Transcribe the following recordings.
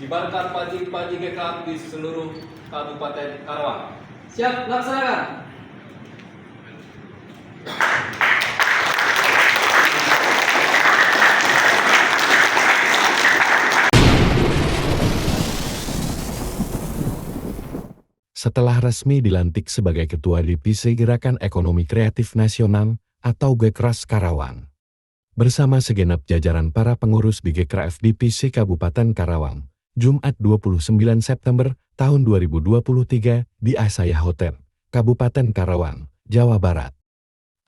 Dibarkan Paji GK di seluruh Kabupaten Karawang. Siap, laksanakan. Setelah resmi dilantik sebagai Ketua Divisi Gerakan Ekonomi Kreatif Nasional atau Gekras Karawang, bersama segenap jajaran para pengurus BGKRF Divisi Kabupaten Karawang, Jumat 29 September tahun 2023 di Asaya Hotel, Kabupaten Karawang, Jawa Barat.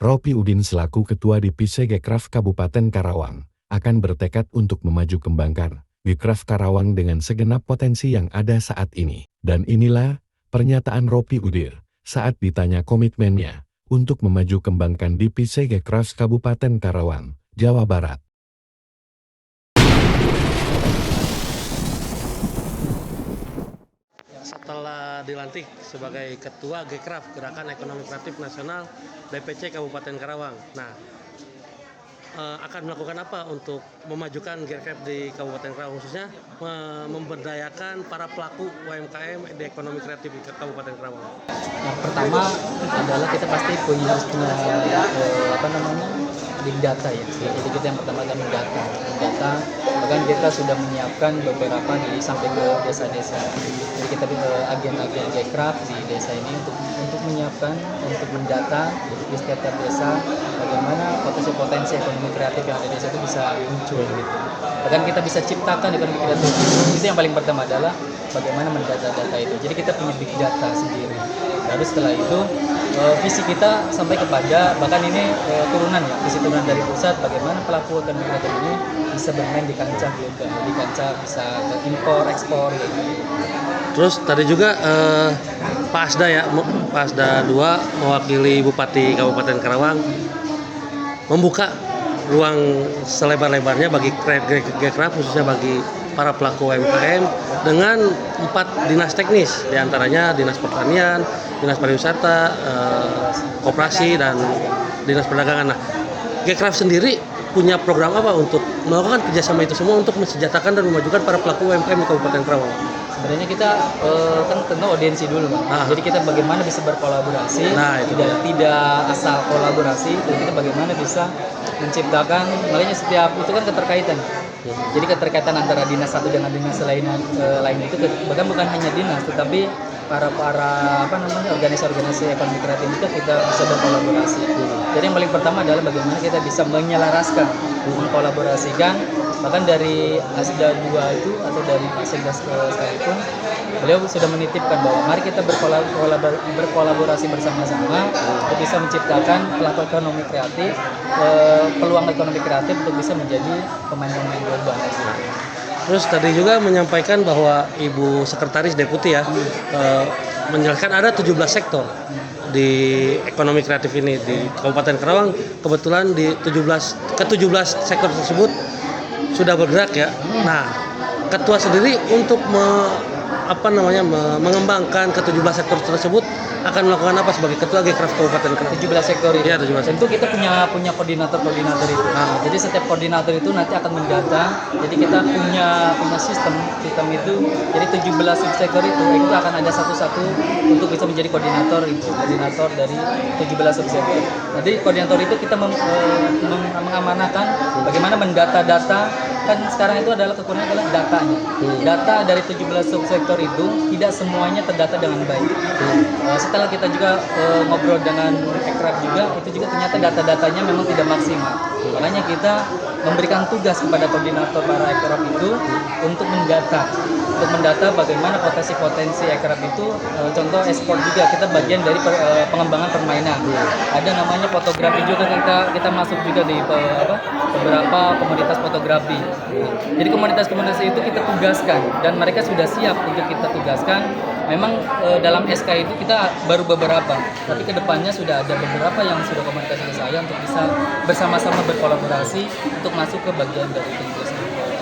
Ropi Udin selaku Ketua Divisi Gekraf Kabupaten Karawang akan bertekad untuk memaju kembangkan Gekraf Karawang dengan segenap potensi yang ada saat ini. Dan inilah pernyataan Ropi Udin saat ditanya komitmennya untuk memaju kembangkan Divisi Gekraf Kabupaten Karawang, Jawa Barat. Setelah dilantik sebagai Ketua Gekraf Gerakan Ekonomi Kreatif Nasional DPC Kabupaten Karawang, akan melakukan apa untuk memajukan Gekraf di Kabupaten Karawang, khususnya memberdayakan para pelaku UMKM di ekonomi kreatif di Kabupaten Karawang? Yang pertama adalah kita pasti punya big data ya. Jadi kita yang pertama adalah mendata. Bahkan kita sudah menyiapkan beberapa sampai ke desa-desa. Jadi kita agen-agen Gekraf di desa ini untuk menyiapkan, untuk mendata di setiap desa bagaimana potensi ekonomi kreatif yang ada di desa itu bisa muncul gitu. Bahkan kita bisa ciptakan ekonomi kreatif. Itu yang paling pertama adalah bagaimana mendata data itu. Jadi kita punya big data sendiri. Lalu setelah itu visi kita sampai kepada bahkan ini turunan ya, visi turunan dari pusat bagaimana pelaku ekonomi kreatif ini bisa bermain di kancah global, di kancah bisa impor ekspor gitu. Terus tadi juga Pak Asda ya, Pak Asda 2 mewakili Bupati Kabupaten Karawang membuka ruang selebar-lebarnya bagi Gekraf, khususnya bagi para pelaku UMKM dengan 4 dinas teknis, diantaranya Dinas Pertanian, Dinas Pariwisata, Koperasi, dan Dinas Perdagangan. Nah, Gekraf sendiri punya program apa untuk melakukan kerjasama itu semua untuk mensejahterakan dan memajukan para pelaku UMKM di Kabupaten Karawang? Sebenarnya kita kan tentu audiensi dulu, Pak. Jadi kita bagaimana bisa berkolaborasi, tidak asal kolaborasi, dan kita bagaimana bisa menciptakan, makanya setiap itu kan keterkaitan. Jadi keterkaitan antara dinas satu dengan dinas lain itu bahkan bukan hanya dinas, tetapi para organisasi ekonomi kreatif itu kita bisa berkolaborasi. Jadi yang paling pertama adalah bagaimana kita bisa menyelaraskan, mengkolaborasikan, bahkan dari Asda 2 itu atau dari Pak Sekda sekalipun beliau sudah menitipkan bahwa mari kita berkolaborasi bersama-sama untuk bisa menciptakan pelaku ekonomi kreatif, peluang ekonomi kreatif untuk bisa menjadi pemain-pemain global. Terus tadi juga menyampaikan bahwa Ibu Sekretaris Deputi ya menjelaskan ada 17 sektor di ekonomi kreatif ini di Kabupaten Karawang. Kebetulan di 17 sektor tersebut sudah bergerak ya. Nah, ketua sendiri untuk mengembangkan ke-17 sektor tersebut akan melakukan apa sebagai Ketua Gekraf Kabupaten Karawang? 17 sektor itu. Ya, 17 sektor. Tentu kita punya koordinator itu. Jadi setiap koordinator itu nanti akan mendata. Jadi kita punya sistem itu. Jadi 17 subsektor itu akan ada satu-satu untuk bisa menjadi koordinator dari 17 subsektor. Jadi koordinator itu kita mengamanahkan bagaimana mendata data. Kan sekarang itu adalah kekurangan adalah datanya. Data dari 17 subsektor itu tidak semuanya terdata dengan baik. Setelah kita juga ngobrol dengan Ekraf juga, itu juga ternyata data-datanya memang tidak maksimal. Makanya kita memberikan tugas kepada koordinator para Ekraf itu untuk mendata bagaimana potensi Ekraf itu. Contoh ekspor juga kita bagian dari pengembangan permainan. Ada namanya fotografi juga, kita masuk juga di beberapa komunitas fotografi. Jadi komunitas-komunitas itu kita tugaskan dan mereka sudah siap untuk kita tugaskan. Memang dalam SK itu kita baru beberapa, tapi kedepannya sudah ada beberapa yang sudah komunikasi ke saya untuk bisa bersama-sama berkolaborasi untuk masuk ke bagian dari tugas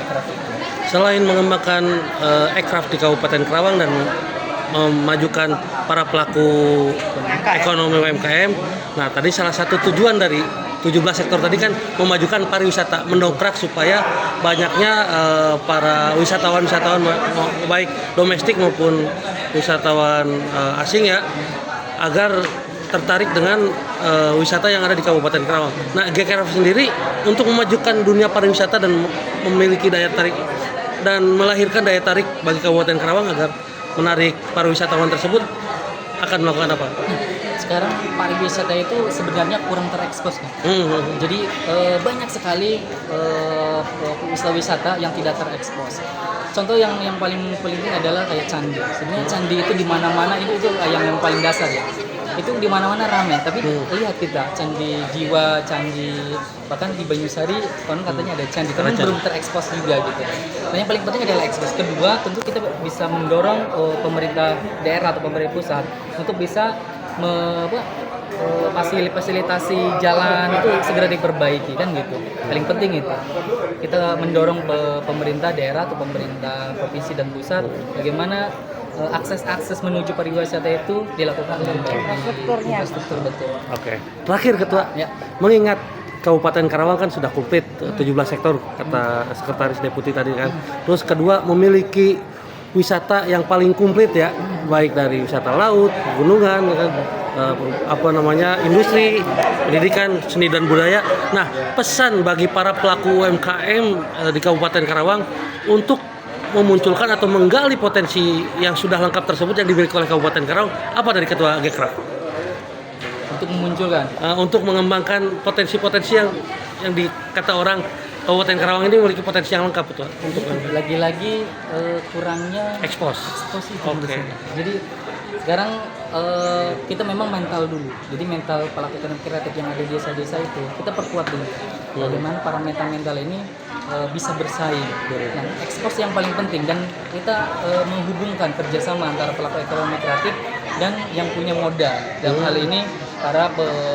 Ekraf itu. Selain mengembangkan Ekraf di Kabupaten Karawang dan memajukan para pelaku ekonomi UMKM, nah tadi salah satu tujuan dari 17 sektor tadi kan memajukan pariwisata, mendongkrak supaya banyaknya para wisatawan-wisatawan baik domestik maupun wisatawan asing ya, agar tertarik dengan wisata yang ada di Kabupaten Karawang. Nah, GKRF sendiri untuk memajukan dunia pariwisata dan memiliki daya tarik dan melahirkan daya tarik bagi Kabupaten Karawang agar menarik para wisatawan tersebut akan melakukan apa? Sekarang pariwisata itu sebenarnya kurang terekspos kan. Jadi banyak sekali wisata yang tidak terekspos. Contoh yang paling penting adalah kayak candi. Sebenarnya candi itu di mana-mana itu yang paling dasar ya. Itu di mana-mana ramai. Tapi lihat kita candi Jiwa, candi bahkan di Banyusari konon katanya ada candi, tapi belum terekspos juga gitu. Nah, yang paling penting adalah ekspos. Kedua, tentu kita bisa mendorong pemerintah daerah atau pemerintah pusat untuk bisa fasilitasi jalan itu segera diperbaiki kan gitu. Paling penting itu kita mendorong pemerintah daerah atau pemerintah provinsi dan pusat bagaimana akses menuju pariwisata itu dilakukan dengan baik. Infrastruktur betul. Oke. Terakhir Ketua, Ya. mengingat Kabupaten Karawang kan sudah komplit 17 sektor kata Sekretaris Deputi tadi kan. Terus kedua memiliki wisata yang paling komplit ya, baik dari wisata laut, gunungan, ya kan, industri, pendidikan, seni dan budaya. Nah, pesan bagi para pelaku UMKM di Kabupaten Karawang untuk memunculkan atau menggali potensi yang sudah lengkap tersebut yang dimiliki oleh Kabupaten Karawang, apa dari Ketua GKRF? Untuk memunculkan Untuk mengembangkan potensi-potensi yang dikata orang Kabupaten Karawang ini memiliki potensi yang lengkap betul untuk lagi-lagi kurangnya ekspos. ekspos itu. Oke. Jadi sekarang kita memang mental dulu. Jadi mental pelaku ekonomi kreatif yang ada di desa-desa itu kita perkuat dulu. Bagaimana para mental ini bisa bersaing. Nah, ekspos yang paling penting dan kita menghubungkan kerjasama antara pelaku ekonomi kreatif dan yang punya modal. Dalam hal ini para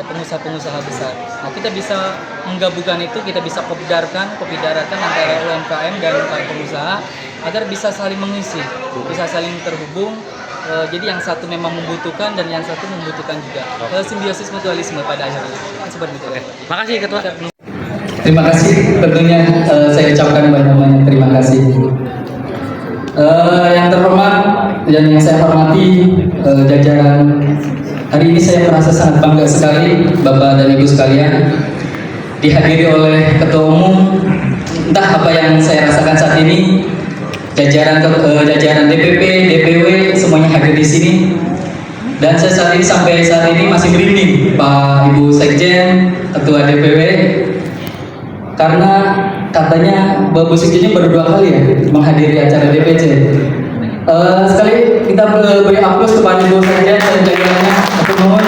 pengusaha-pengusaha besar. Nah, kita bisa menggabungkan itu, kita bisa kopdarkan antara UMKM dan para pengusaha agar bisa saling mengisi, bisa saling terhubung. Jadi yang satu memang membutuhkan dan yang satu membutuhkan juga. Simbiosis mutualisme pada akhirnya. Seperti itu. Makasih Ketua. Terima kasih. Tentunya saya ucapkan banyak-banyak terima kasih. Yang terhormat dan yang saya hormati jajaran, hari ini saya merasa sangat bangga sekali Bapak dan Ibu sekalian dihadiri oleh Ketua Umum. Entah apa yang saya rasakan saat ini, jajaran DPP, DPW semuanya hadir di sini. Dan saya sampai saat ini masih merinding Pak Ibu Sekjen, Ketua DPW, karena katanya Bapak Sekjennya baru 2 kali ya menghadiri acara DPC. Sekali kita beri aplaus kepada Ibu Sekjen dan jajarannya. Aku mohon,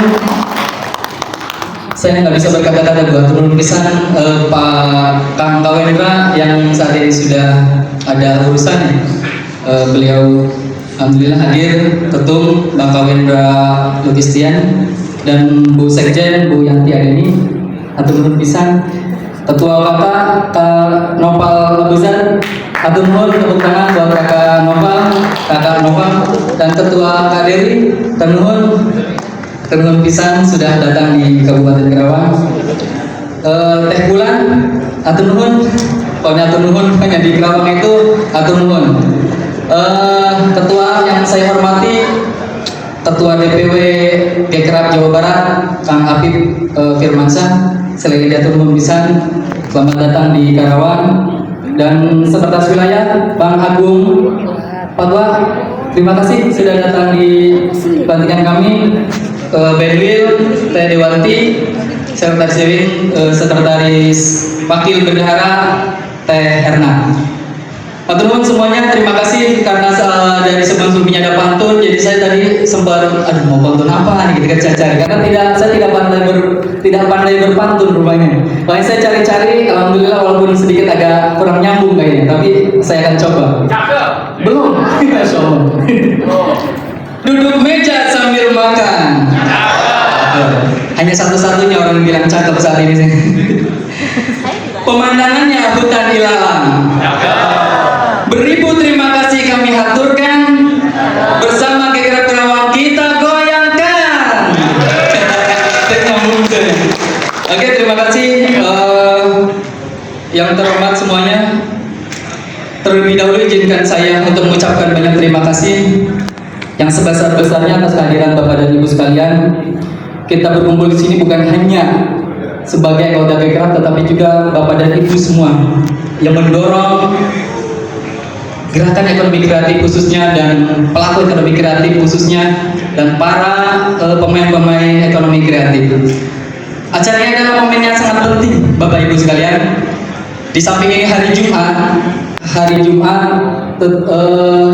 saya nggak bisa berkata-kata buat turun pisan Pak Kang Kawendra yang saat ini sudah ada urusan. Beliau alhamdulillah hadir, Ketum Bang Kawendra Lukistian dan Bu Sekjen Bu Yanti Adeni. Turun pisan Ketua Kakak Kak Nopal Lebuzan. Atur nuhun tepuk tangan buat Kakak Nopal dan Ketua Kak Dewi. Ternuhun pisan sudah datang di Kabupaten Karawang. Teh Bulan, atur nuhun. Pokoknya atur nuhun, hanya di Karawang itu atur nuhun. Ketua yang saya hormati, Ketua DPW GKRF Jawa Barat, Kang Apip Firmansyah. Selain itu atur nuhun pisan, selamat datang di Karawang. Dan sekretaris wilayah Bang Agung Patwa, terima kasih sudah datang di pelantikan kami. Benwil Teh Dewanti, sekretaris wakil bendahara Teh Herna. Teman-teman semuanya terima kasih karena dari sebelum-sebelumnya ada pantun, jadi saya tadi sempat mau pantun apa nih kita cari karena saya tidak pandai berpantun rupanya. Makanya saya cari-cari, alhamdulillah walaupun sedikit agak kurang nyambung kayaknya, tapi saya akan coba. Belum, Masya Allah. Duduk meja sambil makan. Hanya satu-satunya orang yang bilang cakep saat ini. Pemandangannya hutan ilalang. Beribu terima kasih kami haturkan. Bersama GKRF Karawang kita goyangkan. Oke, terima kasih. terhormat semuanya, terlebih dahulu izinkan saya untuk mengucapkan banyak terima kasih yang sebesar-besarnya atas kehadiran Bapak dan Ibu sekalian. Kita berkumpul di sini bukan hanya sebagai anggota Gekraf, tetapi juga Bapak dan Ibu semua yang mendorong gerakan ekonomi kreatif khususnya dan pelaku ekonomi kreatif khususnya dan para pemain-pemain ekonomi kreatif. Acara ini adalah momen yang sangat penting, Bapak Ibu sekalian. Di samping ini hari Jumat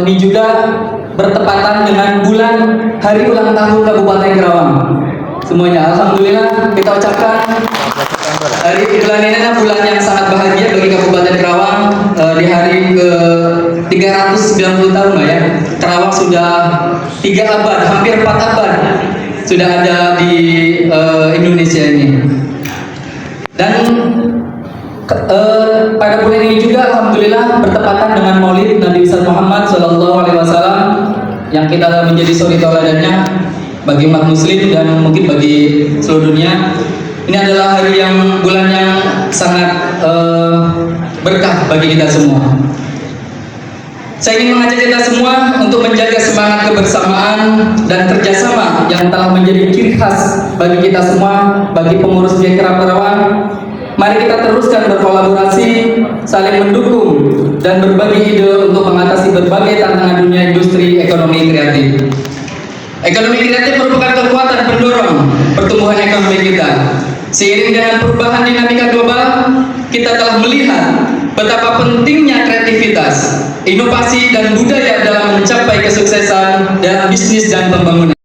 ini juga bertepatan dengan bulan hari ulang tahun Kabupaten Karawang. Semuanya, alhamdulillah kita ucapkan hari bulan ini adalah bulan yang sangat bahagia bagi Kabupaten Karawang. Di hari ke 390 tahun lah ya, Karawang sudah 3 abad, hampir 4 abad sudah ada di Indonesia ini. Dan pada bulan ini juga alhamdulillah bertepatan dengan Maulid Nabi besar Muhammad SAW yang kita menjadi suri tauladannya bagi umat muslim dan mungkin bagi seluruh dunia. Ini adalah hari yang bulan yang sangat berkah bagi kita semua. Saya ingin mengajak kita semua untuk menjaga semangat kebersamaan dan kerjasama yang telah menjadi ciri khas bagi kita semua, bagi pengurus Gekraf Karawang. Mari kita teruskan berkolaborasi, saling mendukung, dan berbagi ide untuk mengatasi berbagai tantangan dunia industri ekonomi kreatif. Ekonomi kreatif merupakan kekuatan pendorong pertumbuhan ekonomi kita. Seiring dengan perubahan dinamika global, kita telah melihat betapa pentingnya kreativitas, inovasi, dan budaya dalam mencapai kesuksesan dalam bisnis dan pembangunan.